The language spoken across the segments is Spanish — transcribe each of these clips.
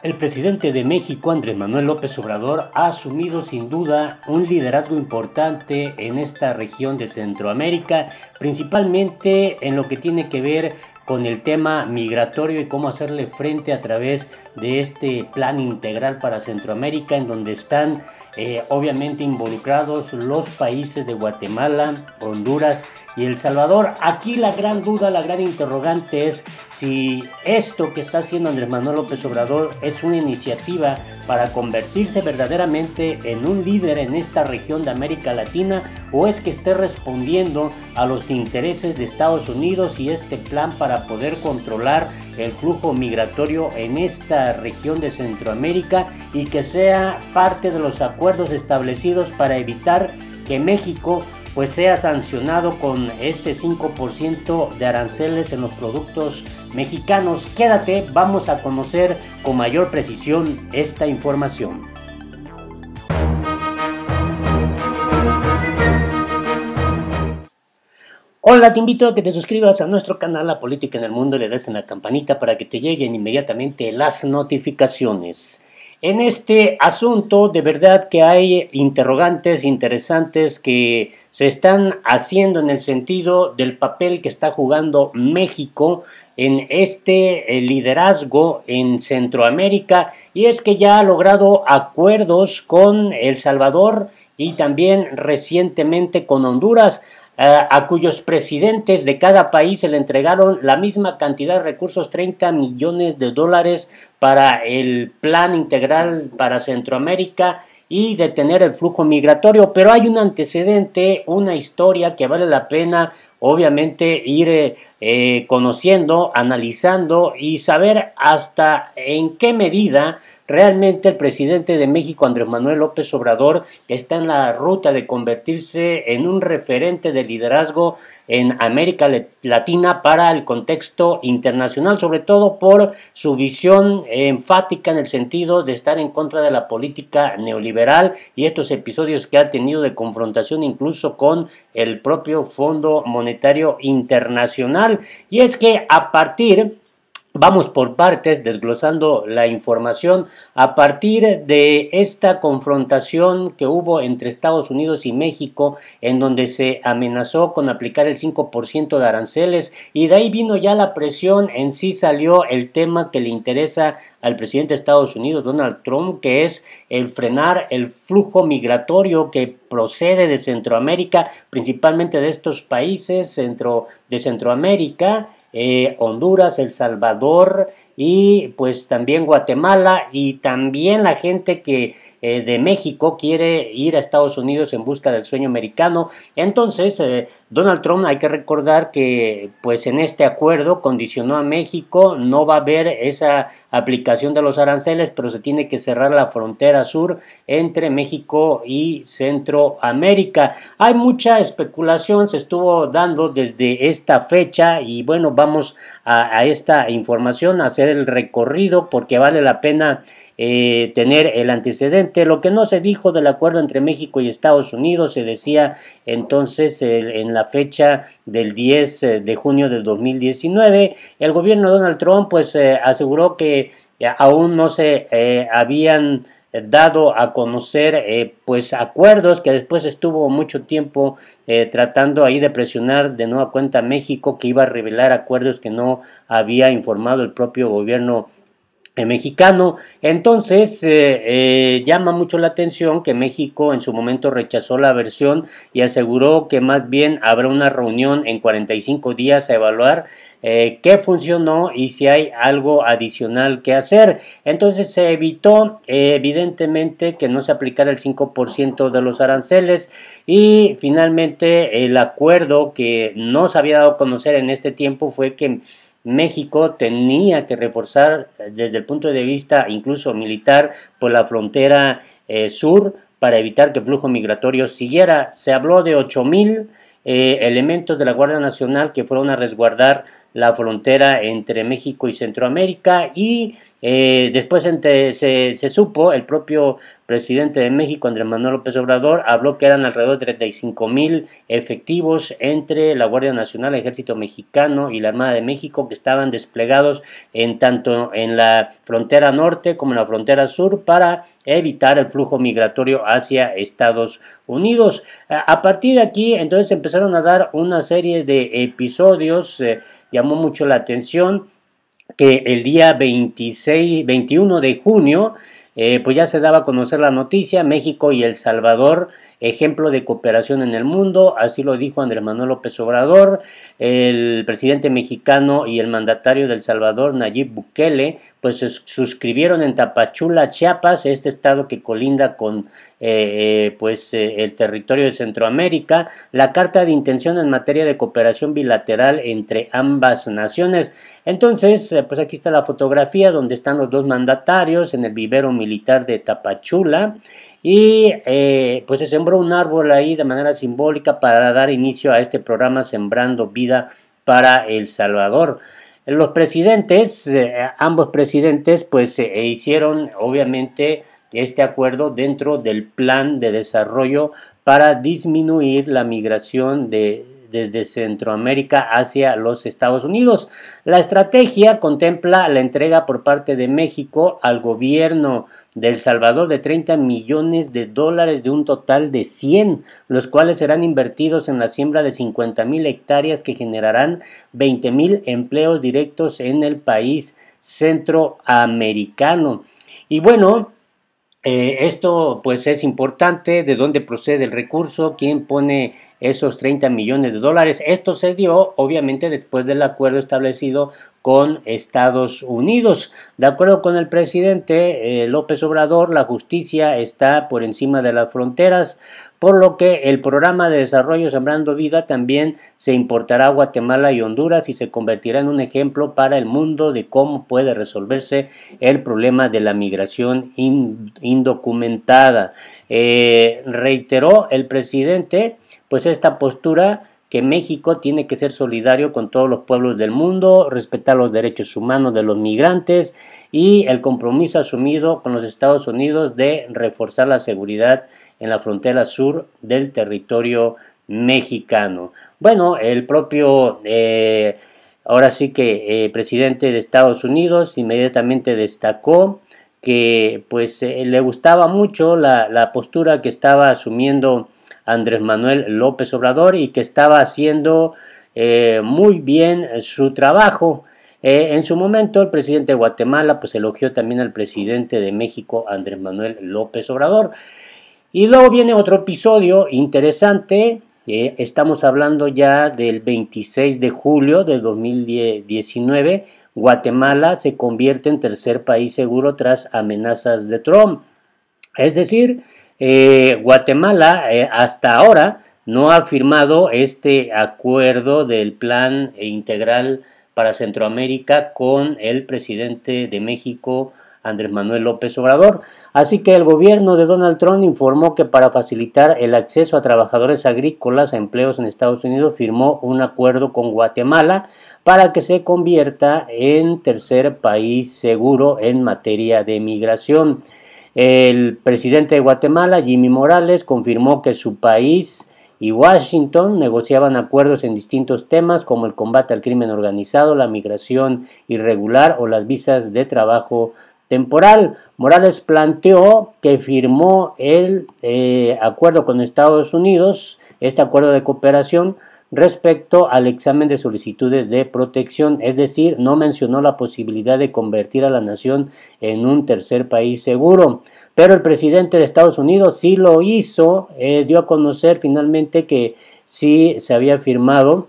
El presidente de México, Andrés Manuel López Obrador, ha asumido sin duda un liderazgo importante en esta región de Centroamérica, principalmente en lo que tiene que ver con el tema migratorio y cómo hacerle frente a través de este plan integral para Centroamérica, en donde están obviamente involucrados los países de Guatemala, Honduras y El Salvador. Aquí la gran duda, la gran interrogante es si esto que está haciendo Andrés Manuel López Obrador es una iniciativa para convertirse verdaderamente en un líder en esta región de América Latina, o es que esté respondiendo a los intereses de Estados Unidos y este plan para poder controlar el flujo migratorio en esta región de Centroamérica, y que sea parte de los acuerdos establecidos para evitar que México pues sea sancionado con este 5% de aranceles en los productos mexicanos. Quédate, vamos a conocer con mayor precisión esta información. Hola, te invito a que te suscribas a nuestro canal La Política en el Mundo y le des en la campanita para que te lleguen inmediatamente las notificaciones. En este asunto, de verdad que hay interrogantes interesantes que se están haciendo en el sentido del papel que está jugando México en este liderazgo en Centroamérica, y es que ya ha logrado acuerdos con El Salvador y también recientemente con Honduras, a cuyos presidentes de cada país se le entregaron la misma cantidad de recursos, 30 millones de dólares para el plan integral para Centroamérica y detener el flujo migratorio. Pero hay un antecedente, una historia que vale la pena obviamente ir conociendo, analizando y saber hasta en qué medida realmente el presidente de México, Andrés Manuel López Obrador, está en la ruta de convertirse en un referente de liderazgo en América Latina para el contexto internacional, sobre todo por su visión enfática en el sentido de estar en contra de la política neoliberal y estos episodios que ha tenido de confrontación incluso con el propio Fondo Monetario Internacional. Y es que vamos por partes, desglosando la información. A partir de esta confrontación que hubo entre Estados Unidos y México, en donde se amenazó con aplicar el 5% de aranceles, y de ahí vino ya la presión, en sí salió el tema que le interesa al presidente de Estados Unidos, Donald Trump, que es el frenar el flujo migratorio que procede de Centroamérica, principalmente de estos países de Centroamérica, Honduras, El Salvador y pues también Guatemala, y también la gente que de México quiere ir a Estados Unidos en busca del sueño americano. Entonces Donald Trump, hay que recordar que pues en este acuerdo condicionó a México, no va a haber esa aplicación de los aranceles, pero se tiene que cerrar la frontera sur entre México y Centroamérica. Hay mucha especulación, se estuvo dando desde esta fecha, y bueno, vamos a esta información, a hacer el recorrido porque vale la pena tener el antecedente. Lo que no se dijo del acuerdo entre México y Estados Unidos, se decía entonces en la fecha del 10 de junio del 2019, el gobierno de Donald Trump pues aseguró que aún no se habían dado a conocer pues acuerdos, que después estuvo mucho tiempo tratando ahí de presionar de nueva cuenta a México, que iba a revelar acuerdos que no había informado el propio gobierno mexicano. Entonces llama mucho la atención que México en su momento rechazó la versión y aseguró que más bien habrá una reunión en 45 días a evaluar qué funcionó y si hay algo adicional que hacer. Entonces se evitó evidentemente que no se aplicara el 5% de los aranceles, y finalmente el acuerdo que no se había dado a conocer en este tiempo fue que México tenía que reforzar desde el punto de vista incluso militar por la frontera sur para evitar que el flujo migratorio siguiera. Se habló de 8,000 elementos de la Guardia Nacional que fueron a resguardar la frontera entre México y Centroamérica, y Después se supo, el propio presidente de México, Andrés Manuel López Obrador, habló que eran alrededor de 35,000 efectivos entre la Guardia Nacional, el Ejército Mexicano y la Armada de México que estaban desplegados tanto en la frontera norte como en la frontera sur para evitar el flujo migratorio hacia Estados Unidos. A partir de aquí, entonces empezaron a dar una serie de episodios, llamó mucho la atención que el día 21 de junio, pues ya se daba a conocer la noticia, México y El Salvador, ejemplo de cooperación en el mundo, así lo dijo Andrés Manuel López Obrador, el presidente mexicano y el mandatario de El Salvador, Nayib Bukele, pues suscribieron en Tapachula, Chiapas, este estado que colinda con el territorio de Centroamérica, la carta de intención en materia de cooperación bilateral entre ambas naciones. Entonces, pues aquí está la fotografía donde están los dos mandatarios en el vivero militar de Tapachula y pues se sembró un árbol ahí de manera simbólica para dar inicio a este programa Sembrando Vida para El Salvador. Los presidentes, ambos presidentes, pues hicieron obviamente este acuerdo dentro del plan de desarrollo para disminuir la migración desde Centroamérica hacia los Estados Unidos. La estrategia contempla la entrega por parte de México al gobierno de El Salvador de 30 millones de dólares de un total de 100, los cuales serán invertidos en la siembra de 50,000 hectáreas que generarán 20,000 empleos directos en el país centroamericano. Y bueno, esto pues es importante, de dónde procede el recurso, quién pone esos 30 millones de dólares. Esto se dio obviamente después del acuerdo establecido con Estados Unidos. De acuerdo con el presidente López Obrador, la justicia está por encima de las fronteras, por lo que el programa de desarrollo Sembrando Vida también se importará a Guatemala y Honduras y se convertirá en un ejemplo para el mundo de cómo puede resolverse el problema de la migración indocumentada. Reiteró el presidente pues esta postura que México tiene que ser solidario con todos los pueblos del mundo, respetar los derechos humanos de los migrantes y el compromiso asumido con los Estados Unidos de reforzar la seguridad en la frontera sur del territorio mexicano. Bueno, el propio, ahora sí que presidente de Estados Unidos inmediatamente destacó que pues le gustaba mucho la postura que estaba asumiendo Andrés Manuel López Obrador y que estaba haciendo muy bien su trabajo. En su momento el presidente de Guatemala pues elogió también al presidente de México, Andrés Manuel López Obrador. Y luego viene otro episodio interesante, estamos hablando ya del 26 de julio del 2019, Guatemala se convierte en tercer país seguro tras amenazas de Trump. Es decir, Guatemala hasta ahora no ha firmado este acuerdo del plan integral para Centroamérica con el presidente de México, Andrés Manuel López Obrador. Así que el gobierno de Donald Trump informó que para facilitar el acceso a trabajadores agrícolas a empleos en Estados Unidos firmó un acuerdo con Guatemala para que se convierta en tercer país seguro en materia de migración. El presidente de Guatemala, Jimmy Morales, confirmó que su país y Washington negociaban acuerdos en distintos temas como el combate al crimen organizado, la migración irregular o las visas de trabajo temporal. Morales planteó que firmó el acuerdo con Estados Unidos, este acuerdo de cooperación, respecto al examen de solicitudes de protección, es decir, no mencionó la posibilidad de convertir a la nación en un tercer país seguro. Pero el presidente de Estados Unidos sí lo hizo, dio a conocer finalmente que sí se había firmado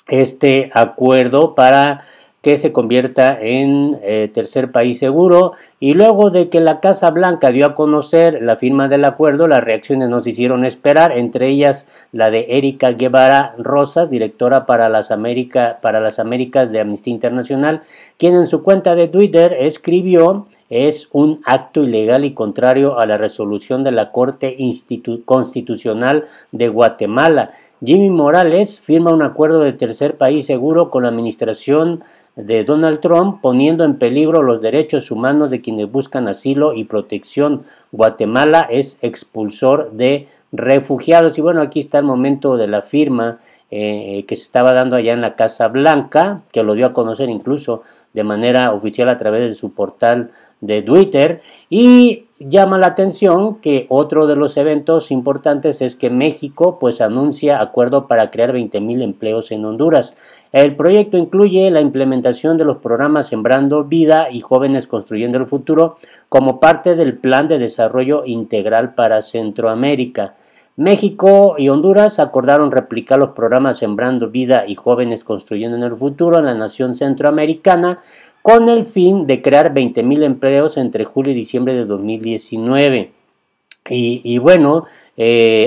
este acuerdo para que se convierta en tercer país seguro, y luego de que la Casa Blanca dio a conocer la firma del acuerdo, las reacciones nos hicieron esperar, entre ellas la de Erika Guevara Rosas, directora para las Américas de Amnistía Internacional, quien en su cuenta de Twitter escribió: es un acto ilegal y contrario a la resolución de la Corte Constitucional de Guatemala. Jimmy Morales firma un acuerdo de tercer país seguro con la administración de Donald Trump, poniendo en peligro los derechos humanos de quienes buscan asilo y protección. Guatemala es expulsor de refugiados. Y bueno, aquí está el momento de la firma que se estaba dando allá en la Casa Blanca, que lo dio a conocer incluso de manera oficial a través de su portal de Twitter. Y llama la atención que otro de los eventos importantes es que México pues anuncia acuerdo para crear 20,000 empleos en Honduras. El proyecto incluye la implementación de los programas Sembrando Vida y Jóvenes Construyendo el Futuro como parte del Plan de Desarrollo Integral para Centroamérica. México y Honduras acordaron replicar los programas Sembrando Vida y Jóvenes Construyendo en el Futuro en la nación centroamericana con el fin de crear 20,000 empleos entre julio y diciembre de 2019. Y bueno,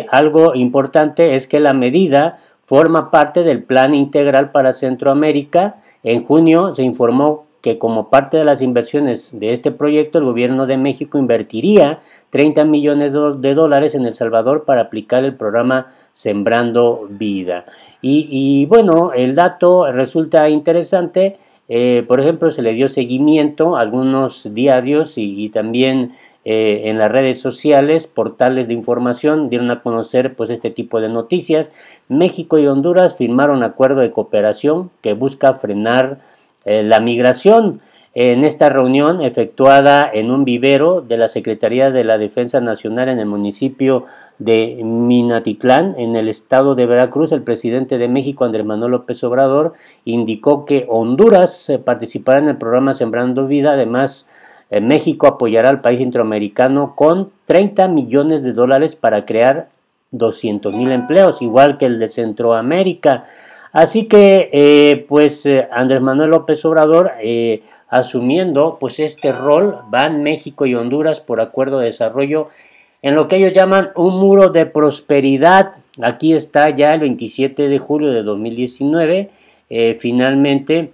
algo importante es que la medida forma parte del Plan Integral para Centroamérica. En junio se informó que como parte de las inversiones de este proyecto, el gobierno de México invertiría 30 millones de dólares en El Salvador para aplicar el programa Sembrando Vida. Y bueno, el dato resulta interesante. Por ejemplo, se le dio seguimiento a algunos diarios y también en las redes sociales, portales de información dieron a conocer pues este tipo de noticias. México y Honduras firmaron acuerdo de cooperación que busca frenar la migración. En esta reunión efectuada en un vivero de la Secretaría de la Defensa Nacional en el municipio de Minatitlán, en el estado de Veracruz, el presidente de México, Andrés Manuel López Obrador, indicó que Honduras participará en el programa Sembrando Vida. Además, México apoyará al país centroamericano con 30 millones de dólares para crear 200,000 empleos, igual que el de Centroamérica. Así que, Andrés Manuel López Obrador, asumiendo pues este rol, van México y Honduras por acuerdo de desarrollo en lo que ellos llaman un muro de prosperidad. Aquí está ya el 27 de julio de 2019, finalmente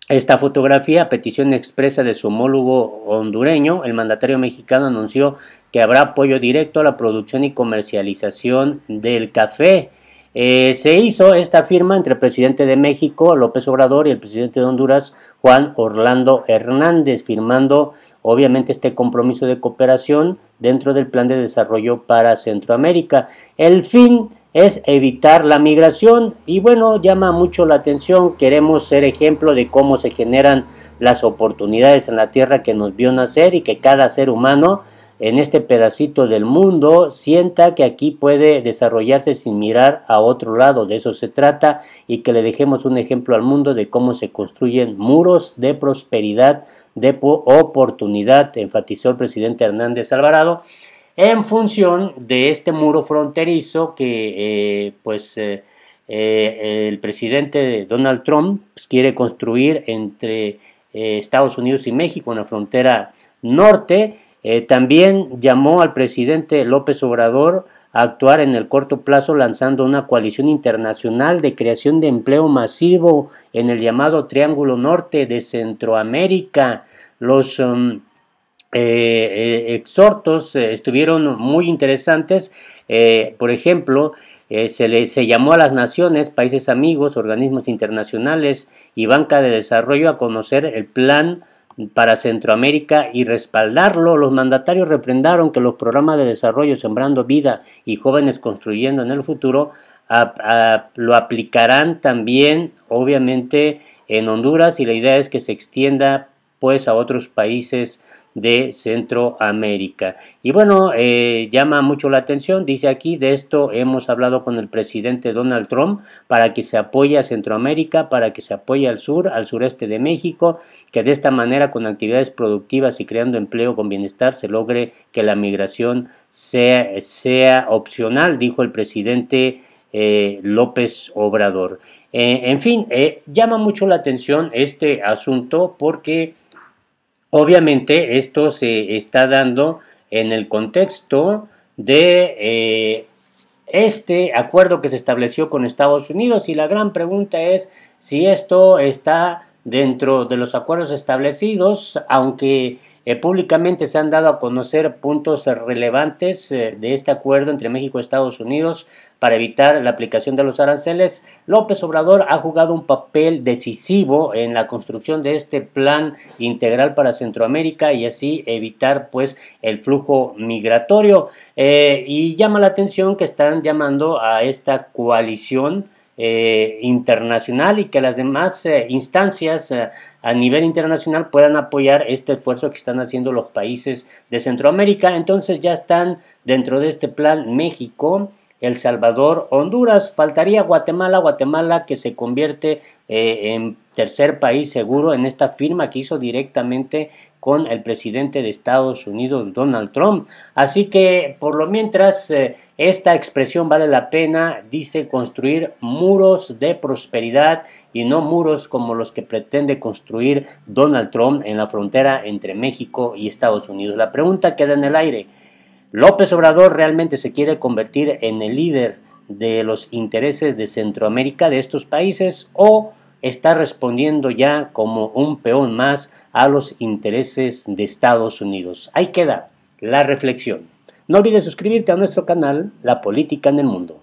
esta fotografía, a petición expresa de su homólogo hondureño, el mandatario mexicano anunció que habrá apoyo directo a la producción y comercialización del café. Se hizo esta firma entre el presidente de México, López Obrador, y el presidente de Honduras, Juan Orlando Hernández, firmando obviamente este compromiso de cooperación dentro del Plan de Desarrollo para Centroamérica. El fin es evitar la migración y bueno, llama mucho la atención. Queremos ser ejemplo de cómo se generan las oportunidades en la tierra que nos vio nacer y que cada ser humano en este pedacito del mundo sienta que aquí puede desarrollarse sin mirar a otro lado. De eso se trata, y que le dejemos un ejemplo al mundo de cómo se construyen muros de prosperidad, de oportunidad, enfatizó el presidente Hernández Alvarado, en función de este muro fronterizo que el presidente Donald Trump pues, quiere construir entre Estados Unidos y México en la frontera norte. También llamó al presidente López Obrador a actuar en el corto plazo lanzando una coalición internacional de creación de empleo masivo en el llamado Triángulo Norte de Centroamérica. Los exhortos estuvieron muy interesantes. Por ejemplo, se llamó a las naciones, países amigos, organismos internacionales y banca de desarrollo a conocer el plan para Centroamérica y respaldarlo. Los mandatarios refrendaron que los programas de desarrollo Sembrando Vida y Jóvenes Construyendo en el Futuro lo aplicarán también obviamente en Honduras, y la idea es que se extienda pues a otros países de Centroamérica. Y bueno, llama mucho la atención, dice aquí, de esto hemos hablado con el presidente Donald Trump para que se apoye a Centroamérica, para que se apoye al sur, al sureste de México, que de esta manera con actividades productivas y creando empleo con bienestar se logre que la migración sea opcional, dijo el presidente López Obrador. En fin, llama mucho la atención este asunto porque obviamente esto se está dando en el contexto de este acuerdo que se estableció con Estados Unidos, y la gran pregunta es si esto está dentro de los acuerdos establecidos, aunque Públicamente se han dado a conocer puntos relevantes de este acuerdo entre México y Estados Unidos para evitar la aplicación de los aranceles. López Obrador ha jugado un papel decisivo en la construcción de este plan integral para Centroamérica y así evitar pues el flujo migratorio. Y llama la atención que están llamando a esta coalición internacional y que las demás instancias a nivel internacional puedan apoyar este esfuerzo que están haciendo los países de Centroamérica. Entonces ya están dentro de este plan México, El Salvador, Honduras. Faltaría Guatemala que se convierte en tercer país seguro en esta firma que hizo directamente con el presidente de Estados Unidos, Donald Trump. Así que, por lo mientras, esta expresión vale la pena, dice, construir muros de prosperidad y no muros como los que pretende construir Donald Trump en la frontera entre México y Estados Unidos. La pregunta queda en el aire. ¿López Obrador realmente se quiere convertir en el líder de los intereses de Centroamérica, de estos países, o está respondiendo ya como un peón más a los intereses de Estados Unidos? Ahí queda la reflexión. No olvides suscribirte a nuestro canal La Política en el Mundo.